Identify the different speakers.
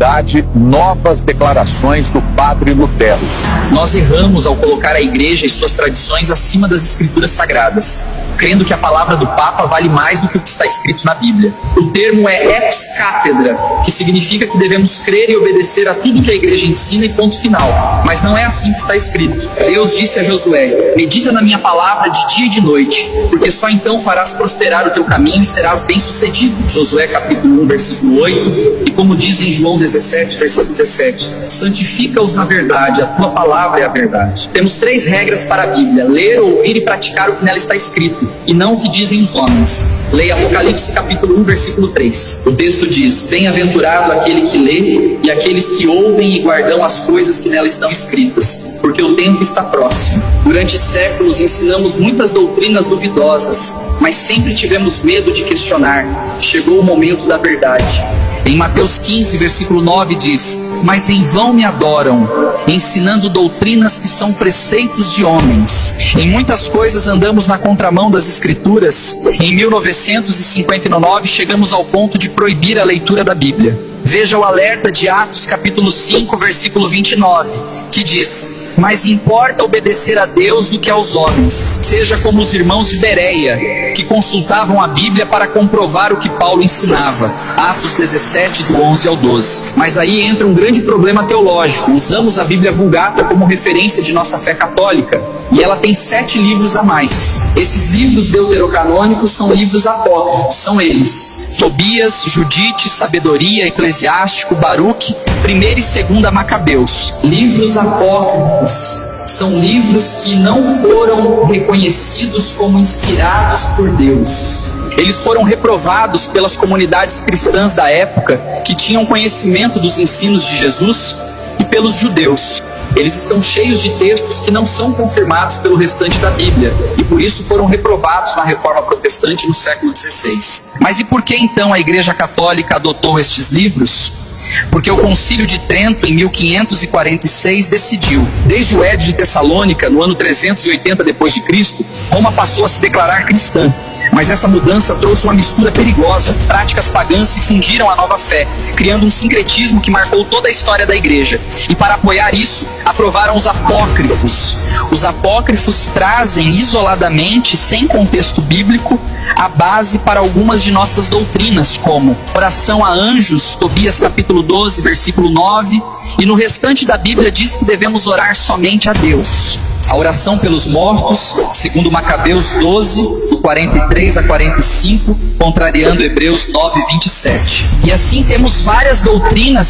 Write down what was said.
Speaker 1: atualidade novas declarações do padre Lutero.
Speaker 2: Nós erramos ao colocar a igreja e suas tradições acima das escrituras sagradas, crendo que a palavra do Papa vale mais do que o que está escrito na Bíblia. O termo é ex cátedra, que significa que devemos crer e obedecer a tudo que a igreja ensina e ponto final. Mas não é assim que está escrito. Deus disse a Josué: medita na minha palavra de dia e de noite, porque só então farás prosperar o teu caminho e serás bem-sucedido. Josué capítulo 1, versículo 8, e como diz em João 17, versículo 17, santifica-os na verdade, a tua palavra é a verdade. Temos 3 regras para a Bíblia: ler, ouvir e praticar o que nela está escrito, e não o que dizem os homens. Leia Apocalipse capítulo 1, versículo 3. O texto diz: bem-aventurado aquele que lê e aqueles que ouvem e guardam as coisas que nela estão escritas, porque o tempo está próximo. Durante séculos ensinamos muitas doutrinas duvidosas, mas sempre tivemos medo de questionar. Chegou o momento da verdade. Em Mateus 15, versículo 9 diz: mas em vão me adoram, ensinando doutrinas que são preceitos de homens. Em muitas coisas andamos na contramão das escrituras. Em 1959 chegamos ao ponto de proibir a leitura da Bíblia. Veja o alerta de Atos capítulo 5, versículo 29, que diz: mas importa obedecer a Deus do que aos homens. Seja como os irmãos de Bereia, que consultavam a Bíblia para comprovar o que Paulo ensinava. Atos 17, do 11 ao 12. Mas aí entra um grande problema teológico. Usamos a Bíblia Vulgata como referência de nossa fé católica, e ela tem 7 livros a mais. Esses livros deuterocanônicos são livros apócrifos. São eles: Tobias, Judite, Sabedoria, Eclesiástico, Baruque, 1ª e 2ª Macabeus. Livros apócrifos são livros que não foram reconhecidos como inspirados por Deus. Eles foram reprovados pelas comunidades cristãs da época, que tinham conhecimento dos ensinos de Jesus, e pelos judeus. Eles estão cheios de textos que não são confirmados pelo restante da Bíblia, e por isso foram reprovados na Reforma Protestante no século XVI. Mas e por que então a Igreja Católica adotou estes livros? Porque o Concílio de Trento, em 1546, decidiu: desde o Édito de Tessalônica, no ano 380 d.C., Roma passou a se declarar cristã. Mas essa mudança trouxe uma mistura perigosa. Práticas pagãs se fundiram à nova fé, criando um sincretismo que marcou toda a história da igreja. E para apoiar isso, aprovaram os apócrifos. Os apócrifos trazem isoladamente, sem contexto bíblico, a base para algumas de nossas doutrinas, como oração a anjos, Tobias capítulo 12, versículo 9, e no restante da Bíblia diz que devemos orar somente a Deus. A oração pelos mortos, segundo Macabeus 12, do 43 a 45, contrariando Hebreus 9, 27. E assim temos várias doutrinas